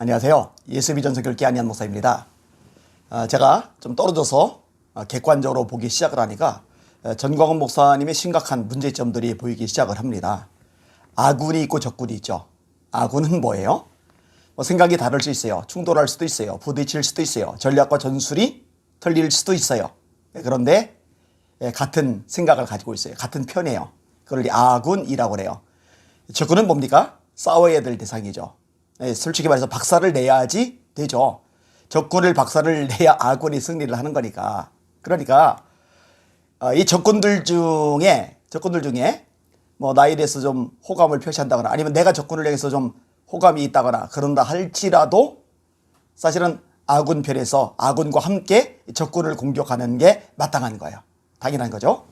안녕하세요. 예수비전 선교회 안희한 목사입니다. 제가 좀 떨어져서 객관적으로 보기 시작을 하니까 전광훈 목사님의 심각한 문제점들이 보이기 시작을 합니다. 아군이 있고 적군이 있죠. 아군은 뭐예요? 생각이 다를 수 있어요. 충돌할 수도 있어요. 부딪힐 수도 있어요. 전략과 전술이 틀릴 수도 있어요. 그런데 같은 생각을 가지고 있어요. 같은 편이에요. 그걸 아군이라고 그래요. 적군은 뭡니까? 싸워야 될 대상이죠. 솔직히 말해서 박살을 내야지 되죠. 적군을 박살을 내야 아군이 승리를 하는 거니까. 그러니까 이 적군들 중에 뭐 나에 대해서 좀 호감을 표시한다거나 아니면 내가 적군을 향해서 좀 호감이 있다거나 그런다 할지라도 사실은 아군 편에서 아군과 함께 적군을 공격하는 게 마땅한 거예요. 당연한 거죠.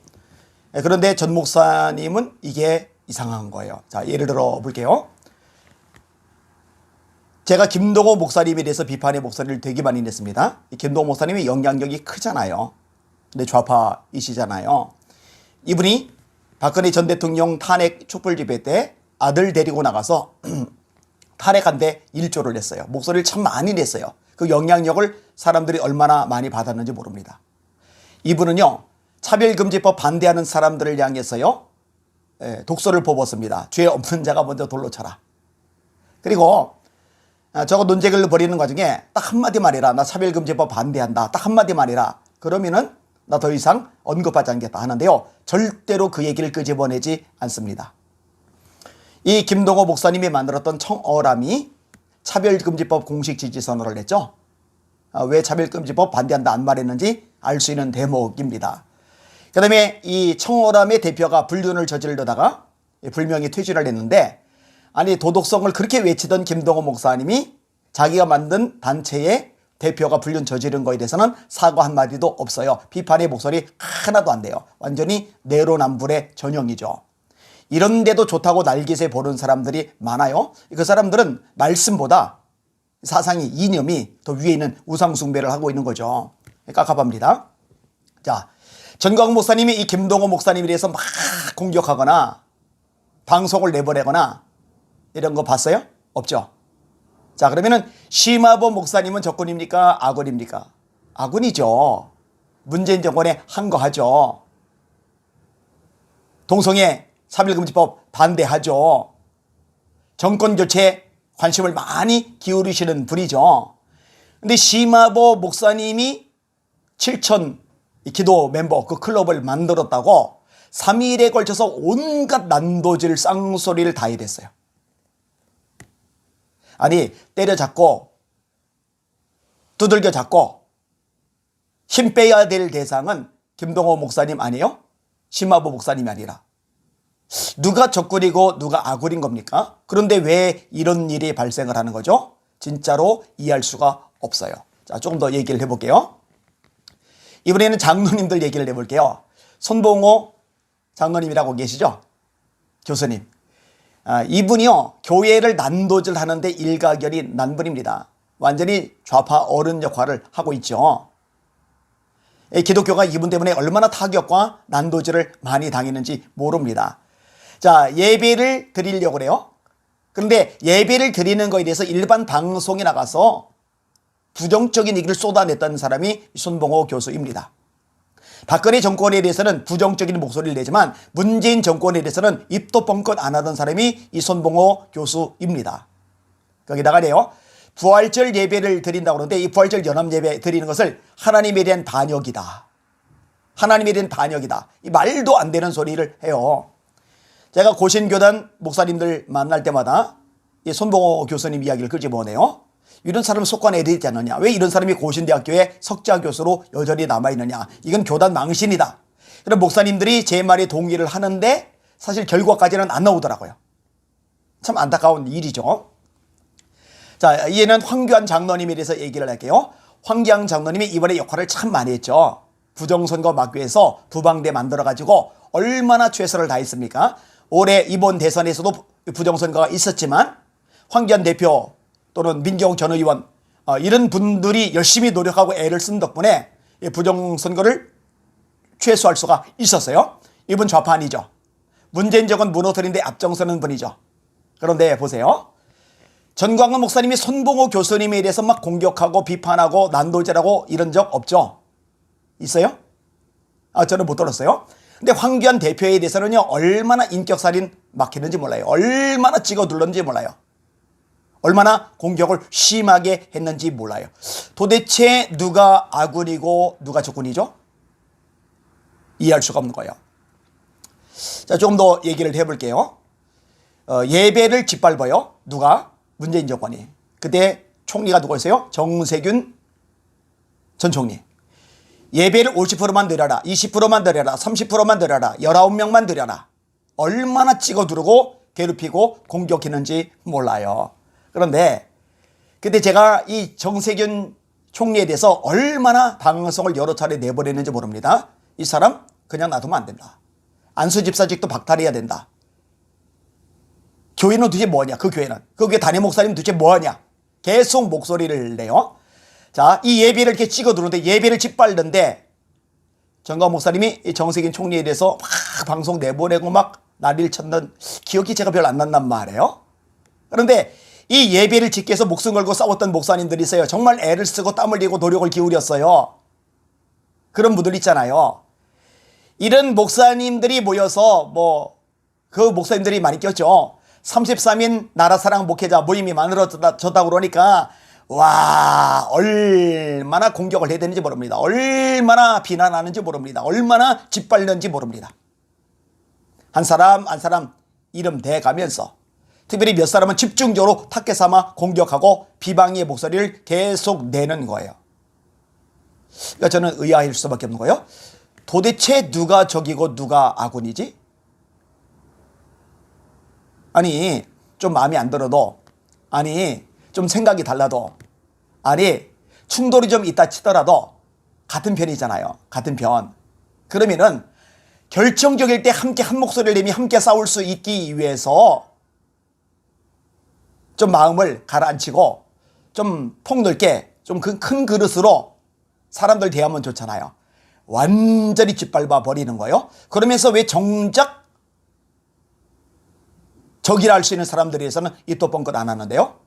그런데 전 목사님은 이게 이상한 거예요. 자, 예를 들어 볼게요. 제가 김동호 목사님에 대해서 비판의 목소리를 되게 많이 냈습니다. 김동호 목사님이 영향력이 크잖아요. 근데 좌파이시잖아요. 이분이 박근혜 전 대통령 탄핵 촛불 집회 때 아들 데리고 나가서 탄핵한데 일조를 했어요. 목소리를 참 많이 냈어요. 그 영향력을 사람들이 얼마나 많이 받았는지 모릅니다. 이분은요, 차별금지법 반대하는 사람들을 향해서요, 독서를 뽑았습니다. 죄 없는 자가 먼저 돌로 쳐라. 그리고 저거 논쟁을 벌이는 과정에 딱 한마디 말해라. 나 차별금지법 반대한다. 딱 한마디 말해라. 그러면은 나 더 이상 언급하지 않겠다 하는데요. 절대로 그 얘기를 끄집어내지 않습니다. 이 김동호 목사님이 만들었던 청어람이 차별금지법 공식 지지 선언을 했죠. 왜 차별금지법 반대한다 안 말했는지 알 수 있는 대목입니다. 그 다음에 이 청어람의 대표가 불륜을 저지르다가 불명예 퇴진을 했는데 아니 도덕성을 그렇게 외치던 김동호 목사님이 자기가 만든 단체의 대표가 불륜 저지른 거에 대해서는 사과 한마디도 없어요. 비판의 목소리 하나도 안 돼요. 완전히 내로남불의 전형이죠. 이런데도 좋다고 날개새 보는 사람들이 많아요. 그 사람들은 말씀보다 사상이 이념이 더 위에 있는 우상숭배를 하고 있는 거죠. 깝깝합니다. 자, 전광훈 목사님이 이 김동호 목사님에 대해서 막 공격하거나 방송을 내보내거나 이런 거 봤어요? 없죠. 자, 그러면은 심화보 목사님은 적군입니까? 아군입니까? 아군이죠. 문재인 정권에 항거하죠. 동성애 차별금지법 반대하죠. 정권 교체에 관심을 많이 기울이시는 분이죠. 근데 심화보 목사님이 7천 기도 멤버 그 클럽을 만들었다고 3일에 걸쳐서 온갖 난도질 쌍소리를 다 해댔어요. 아니 때려잡고 두들겨 잡고 힘 빼야 될 대상은 김동호 목사님 아니에요? 심화보 목사님이 아니라. 누가 적군이고 누가 아군인 겁니까? 그런데 왜 이런 일이 발생을 하는 거죠? 진짜로 이해할 수가 없어요. 자, 조금 더 얘기를 해볼게요. 이번에는 장로님들 얘기를 해볼게요. 손봉호 장로님이라고 계시죠? 교수님. 이분이요, 교회를 난도질 하는데 일가견이 난분입니다. 완전히 좌파 어른 역할을 하고 있죠. 기독교가 이분 때문에 얼마나 타격과 난도질을 많이 당했는지 모릅니다. 자, 예배를 드리려고 그래요. 그런데 예배를 드리는 거에 대해서 일반 방송에 나가서 부정적인 얘기를 쏟아냈던 사람이 손봉호 교수입니다. 박근혜 정권에 대해서는 부정적인 목소리를 내지만 문재인 정권에 대해서는 입도 뻥끗 안 하던 사람이 이 손봉호 교수입니다. 거기다가요, 부활절 예배를 드린다고 그러는데 이 부활절 연합 예배 드리는 것을 하나님에 대한 반역이다. 하나님에 대한 반역이다. 이 말도 안 되는 소리를 해요. 제가 고신교단 목사님들 만날 때마다 이 손봉호 교수님 이야기를 끄집어내요. 이런 사람을 속아내야 되지 않느냐. 왜 이런 사람이 고신대학교의 석좌 교수로 여전히 남아있느냐. 이건 교단 망신이다. 그런 목사님들이 제 말에 동의를 하는데 사실 결과까지는 안 나오더라고요. 참 안타까운 일이죠. 자, 이제는 황교안 장로님에 대해서 얘기를 할게요. 황교안 장로님이 이번에 역할을 참 많이 했죠. 부정선거 막기 위해서 부방대 만들어가지고 얼마나 최선을 다했습니까? 올해 이번 대선에서도 부정선거가 있었지만 황교안 대표 또는 민경욱 전 의원 이런 분들이 열심히 노력하고 애를 쓴 덕분에 부정선거를 최소화할 수가 있었어요. 이분 좌파 아니죠. 문재인 정권 무너뜨리는데 앞장서는 분이죠. 그런데 보세요. 전광훈 목사님이 손봉호 교수님에 대해서 막 공격하고 비판하고 난도질하고 이런 적 없죠? 있어요? 저는 못 들었어요. 근데 황교안 대표에 대해서는요, 얼마나 인격살인 막히는지 몰라요. 얼마나 찍어 눌렀는지 몰라요. 얼마나 공격을 심하게 했는지 몰라요. 도대체 누가 아군이고 누가 적군이죠? 이해할 수가 없는 거예요. 자, 조금 더 얘기를 해볼게요. 예배를 짓밟아요. 누가? 문재인 정권이. 그때 총리가 누구였어요? 정세균 전 총리. 예배를 50%만 드려라, 20%만 드려라, 30%만 드려라, 19명만 드려라. 얼마나 찍어 두르고 괴롭히고 공격했는지 몰라요. 그런데 그때 제가 이 정세균 총리에 대해서 얼마나 방송을 여러 차례 내보냈는지 모릅니다. 이 사람 그냥 놔두면 안 된다. 안수 집사직도 박탈해야 된다. 교회는 도대체 뭐냐? 그 교회는. 그 교회 담임 목사님 도대체 뭐하냐? 계속 목소리를 내요. 자, 이 예배를 이렇게 찍어 두르는데 예배를 짓밟는데 전광훈 목사님이 이 정세균 총리에 대해서 막 방송 내보내고 막 난리를 쳤는 기억이 제가 별로 안 난단 말이에요. 그런데 이 예배를 짓기 위해서 목숨 걸고 싸웠던 목사님들이 있어요. 정말 애를 쓰고 땀 흘리고 노력을 기울였어요. 그런 분들 있잖아요. 이런 목사님들이 모여서 그 목사님들이 많이 꼈죠. 33인 나라사랑 목회자 모임이 만들어졌다고 그러니까 와, 얼마나 공격을 해야 되는지 모릅니다. 얼마나 비난하는지 모릅니다. 얼마나 짓밟는지 모릅니다. 한 사람 한 사람 이름 대가면서 특별히 몇 사람은 집중적으로 탁계 삼아 공격하고 비방의 목소리를 계속 내는 거예요. 그러니까 저는 의아할 수밖에 없는 거예요. 도대체 누가 적이고 누가 아군이지? 아니, 좀 마음에 안 들어도, 아니, 좀 생각이 달라도, 아니, 충돌이 좀 있다 치더라도 같은 편이잖아요. 같은 편. 그러면은 결정적일 때 함께 한 목소리를 내며 함께 싸울 수 있기 위해서 좀 마음을 가라앉히고 좀 폭넓게 좀 큰 그릇으로 사람들 대하면 좋잖아요. 완전히 짓밟아 버리는 거예요. 그러면서 왜 정작 적이라 할 수 있는 사람들에 대해서는 입도 뻥끗 안 하는데요?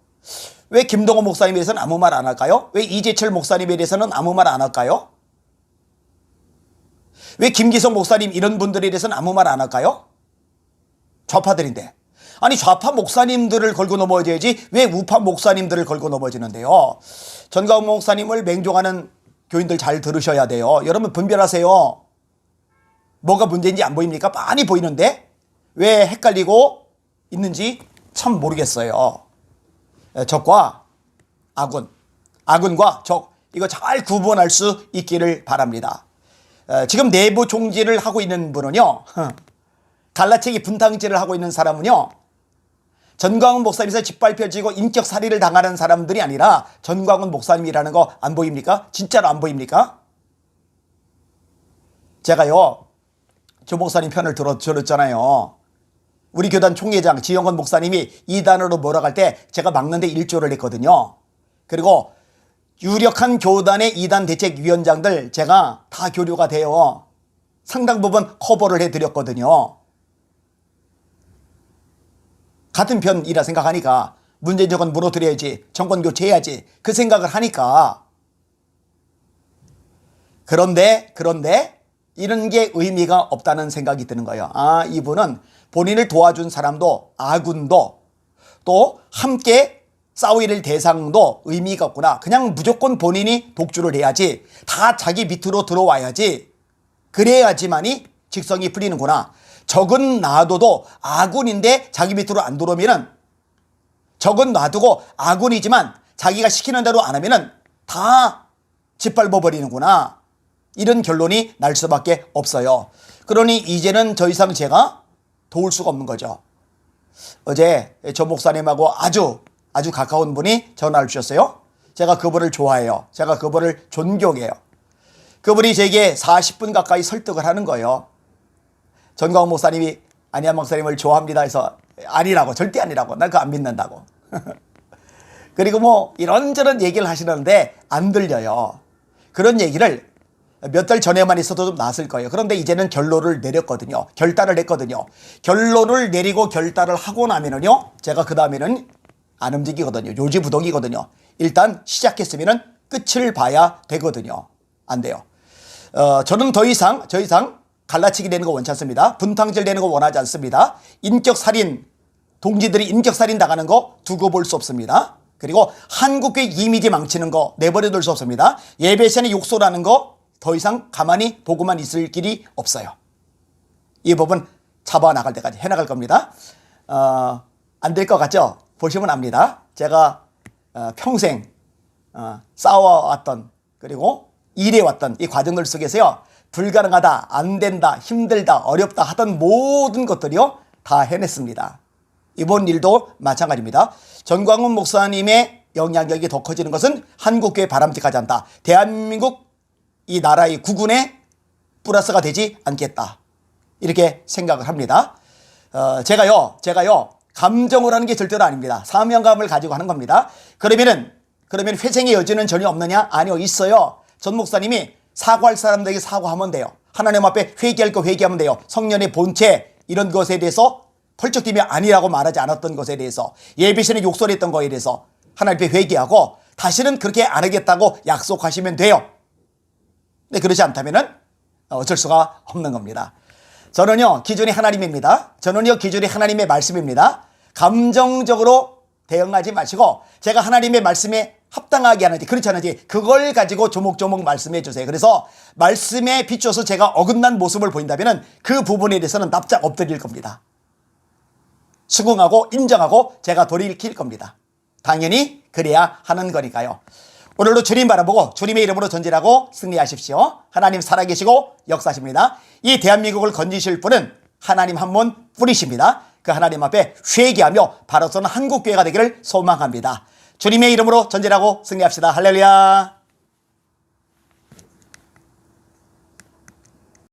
왜 김동호 목사님에 대해서는 아무 말 안 할까요? 왜 이재철 목사님에 대해서는 아무 말 안 할까요? 왜 김기성 목사님 이런 분들에 대해서는 아무 말 안 할까요? 좌파들인데. 아니, 좌파 목사님들을 걸고 넘어져야지 왜 우파 목사님들을 걸고 넘어지는데요? 전광훈 목사님을 맹종하는 교인들 잘 들으셔야 돼요. 여러분 분별하세요. 뭐가 문제인지 안 보입니까? 많이 보이는데 왜 헷갈리고 있는지 참 모르겠어요. 적과 아군, 아군과 적, 이거 잘 구분할 수 있기를 바랍니다. 지금 내부 총질을 하고 있는 분은요, 갈라치기 분탕질을 하고 있는 사람은요, 전광훈 목사님에서 짓밟혀지고 인격살이를 당하는 사람들이 아니라 전광훈 목사님이라는 거 안 보입니까? 진짜로 안 보입니까? 제가요, 조 목사님 편을 들었잖아요. 우리 교단 총회장 지영건 목사님이 이단으로 몰아갈 때 제가 막는데 일조를 했거든요. 그리고 유력한 교단의 이단 대책위원장들 제가 다 교류가 돼요. 상당 부분 커버를 해드렸거든요. 같은 편이라 생각하니까 문재인 정권 무너뜨려야지, 정권 교체해야지 그 생각을 하니까. 그런데 이런 게 의미가 없다는 생각이 드는 거예요. 아, 이분은 본인을 도와준 사람도 아군도 또 함께 싸워야 대상도 의미가 없구나. 그냥 무조건 본인이 독주를 해야지, 다 자기 밑으로 들어와야지, 그래야지만이 직성이 풀리는구나. 적은 놔둬도 아군인데 자기 밑으로 안 들어오면은, 적은 놔두고 아군이지만 자기가 시키는 대로 안 하면은 다 짓밟아 버리는구나. 이런 결론이 날 수밖에 없어요. 그러니 이제는 더 이상 제가 도울 수가 없는 거죠. 어제 조 목사님하고 아주 가까운 분이 전화를 주셨어요. 제가 그분을 좋아해요. 제가 그분을 존경해요. 그분이 제게 40분 가까이 설득을 하는 거예요. 전광훈 목사님이 안희한 목사님을 좋아합니다 해서 아니라고, 절대 아니라고, 난 그거 안 믿는다고. 그리고 이런저런 얘기를 하시는데 안 들려요. 그런 얘기를 몇 달 전에만 있어도 좀 나았을 거예요. 그런데 이제는 결론을 내렸거든요. 결단을 했거든요. 결론을 내리고 결단을 하고 나면은요, 제가 그 다음에는 안 움직이거든요. 요지부동이거든요. 일단 시작했으면 끝을 봐야 되거든요. 안 돼요. 저는 더 이상 갈라치기 되는 거 원치 않습니다. 분탕질 되는 거 원하지 않습니다. 인격살인, 동지들이 인격살인 당하는 거 두고 볼 수 없습니다. 그리고 한국의 이미지 망치는 거 내버려 둘 수 없습니다. 예배 시간에 욕설하는 거 더 이상 가만히 보고만 있을 길이 없어요. 이 법은 잡아나갈 때까지 해나갈 겁니다. 안 될 것 같죠? 보시면 압니다. 제가 평생 싸워왔던 그리고 일해왔던 이 과정들 속에서요. 불가능하다, 안 된다, 힘들다, 어렵다 하던 모든 것들이요. 다 해냈습니다. 이번 일도 마찬가지입니다. 전광훈 목사님의 영향력이 더 커지는 것은 한국교회 바람직하지 않다. 대한민국 이 나라의 국운에 플러스가 되지 않겠다. 이렇게 생각을 합니다. 제가요 감정을 하는 게 절대로 아닙니다. 사명감을 가지고 하는 겁니다. 그러면 회생의 여지는 전혀 없느냐? 아니요, 있어요. 전 목사님이 사과할 사람들에게 사과하면 돼요. 하나님 앞에 회개할 거 회개하면 돼요. 성령의 본체 이런 것에 대해서 펄쩍뛰며 아니라고 말하지 않았던 것에 대해서 예배 시간에 욕설했던 거에 대해서 하나님 앞에 회개하고 다시는 그렇게 안 하겠다고 약속하시면 돼요. 근데 그렇지 않다면 어쩔 수가 없는 겁니다. 저는요 기준이 하나님입니다. 저는요 기준이 하나님의 말씀입니다. 감정적으로 대응하지 마시고 제가 하나님의 말씀에 합당하게 하는지 그렇지 않은지 그걸 가지고 조목조목 말씀해 주세요. 그래서 말씀에 비춰서 제가 어긋난 모습을 보인다면 그 부분에 대해서는 납작 엎드릴 겁니다. 수긍하고 인정하고 제가 돌이킬 겁니다. 당연히 그래야 하는 거니까요. 오늘도 주님 바라보고 주님의 이름으로 전진하고 승리하십시오. 하나님 살아계시고 역사하십니다. 이 대한민국을 건지실 분은 하나님 한 분 뿐이십니다. 그 하나님 앞에 회개하며 바로 서는 한국교회가 되기를 소망합니다. 주님의 이름으로 전진하고 승리합시다. 할렐루야.